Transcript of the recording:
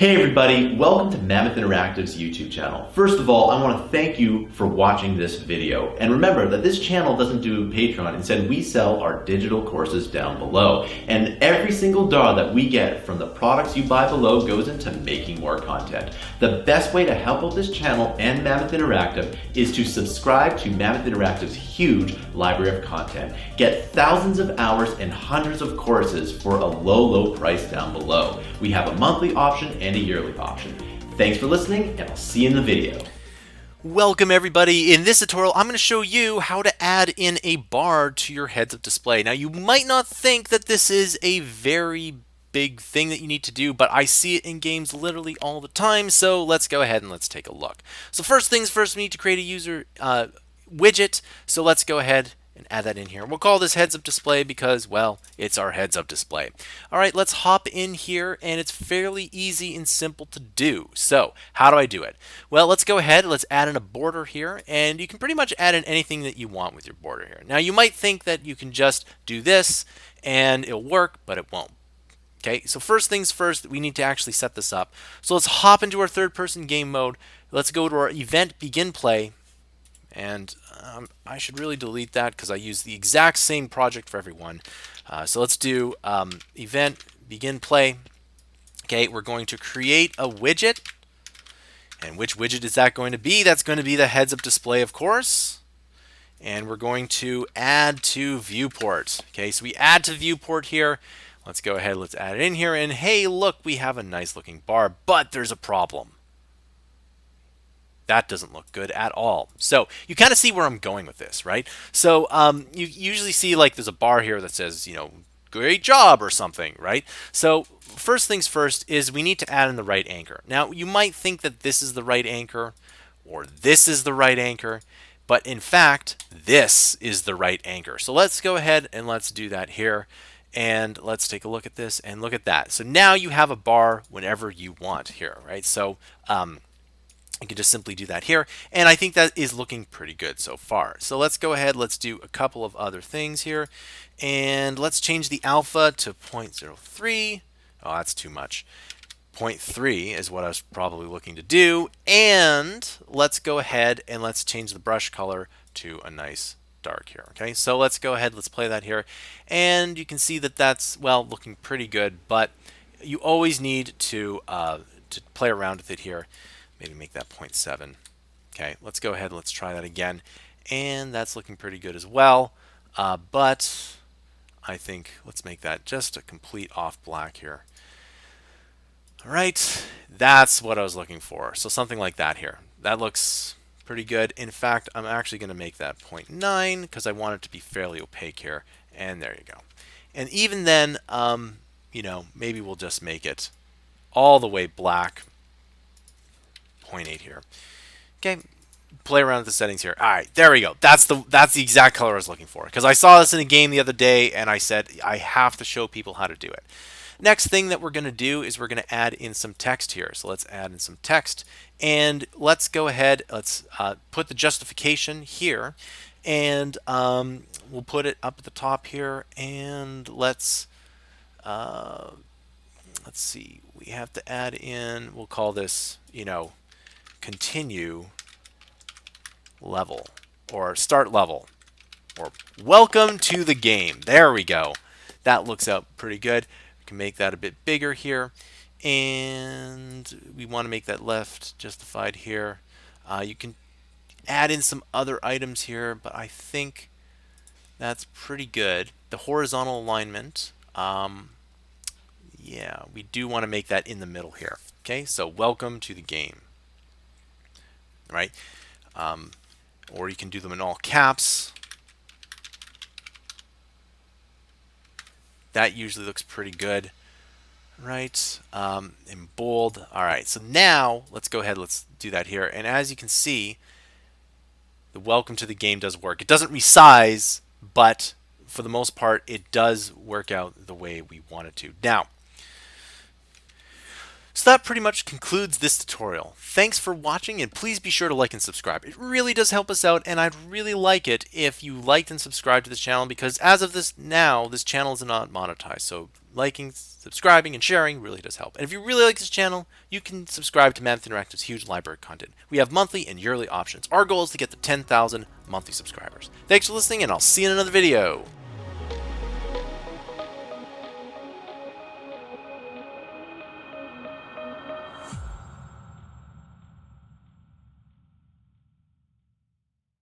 Hey everybody, welcome to Mammoth Interactive's YouTube channel. First of all, I want to thank you for watching this video. And remember that this channel doesn't do Patreon. Instead, we sell our digital courses down below. And every single dollar that we get from the products you buy below goes into making more content. The best way to help out this channel and Mammoth Interactive is to subscribe to Mammoth Interactive's huge library of content. Get thousands of hours and hundreds of courses for a low price down below. We have a monthly option and a yearly option. Thanks for listening, and I'll see you in the video. Welcome everybody. In this tutorial, I'm going to show you how to add in a bar to your heads-up display. Now, you might not think that this is a very big thing that you need to do, but I see it in games literally all the time, so let's go ahead and let's take a look. So first things first, we need to create a user widget, so let's go ahead and add that in here. We'll call this heads-up display because, well, it's our heads-up display. All right, let's hop in here, and it's fairly easy and simple to do. So how do I do it? Well, let's go ahead, let's add in a border here, and you can pretty much add in anything that you want with your border here. Now, you might think that you can just do this and it'll work, but it won't. Okay, so first things first, we need to actually set this up. So let's hop into our third-person game mode. Let's go to our event begin play. And I should really delete that because I use the exact same project for everyone. So let's do event begin play. Okay, we're going to create a widget. And which widget is that going to be? That's going to be the heads-up display, of course. And we're going to add to viewport. Okay, so we add to viewport here. Let's go ahead, let's add it in here. And hey, look, we have a nice looking bar, but there's a problem. That doesn't look good at all. So you kind of see where I'm going with this, right? So you usually see like there's a bar here that says, you know, great job or something, right? So first things first is we need to add in the right anchor. Now you might think that this is the right anchor or this is the right anchor, but in fact, this is the right anchor. So let's go ahead and let's do that here. And let's take a look at this and look at that. So now you have a bar whenever you want here, right? So you can just simply do that here, and I think that is looking pretty good so far. So let's go ahead, let's do a couple of other things here, and let's change the alpha to 0.03. Oh, that's too much. 0.3 is what I was probably looking to do, and let's go ahead and let's change the brush color to a nice dark here. Okay, so let's go ahead, let's play that here, and you can see that that's, well, looking pretty good, but you always need to play around with it here. Maybe make that 0.7. Okay, let's go ahead and let's try that again. And that's looking pretty good as well. But I think let's make that just a complete off black here. All right, that's what I was looking for. So something like that here. That looks pretty good. In fact, I'm actually going to make that 0.9 because I want it to be fairly opaque here. And there you go. And even then, you know, maybe we'll just make it all the way black. 0.8 here. Okay, play around with the settings here. All right, there we go. That's the exact color I was looking for because I saw this in a game the other day and I said I have to show people how to do it. Next thing that we're going to do is we're going to add in some text here. So let's add in some text and let's go ahead. Let's put the justification here and we'll put it up at the top here and let's see. We have to add in. We'll call this, you know, continue level or start level or welcome to the game. There we go. That looks out pretty good. We can make that a bit bigger here and we want to make that left justified here. You can add in some other items here, but I think that's pretty good. The horizontal alignment, yeah, we do want to make that in the middle here. Okay, so welcome to the game. Right? Or you can do them in all caps. That usually looks pretty good. Right? In bold. All right, so now let's go ahead, let's do that here. And as you can see, the welcome to the game does work. It doesn't resize, but for the most part, it does work out the way we want it to. Now, so that pretty much concludes this tutorial. Thanks for watching and please be sure to like and subscribe. It really does help us out and I'd really like it if you liked and subscribed to this channel because as of this now, this channel is not monetized. So liking, subscribing, and sharing really does help. And if you really like this channel, you can subscribe to Mammoth Interactive's huge library of content. We have monthly and yearly options. Our goal is to get to 10,000 monthly subscribers. Thanks for listening, and I'll see you in another video.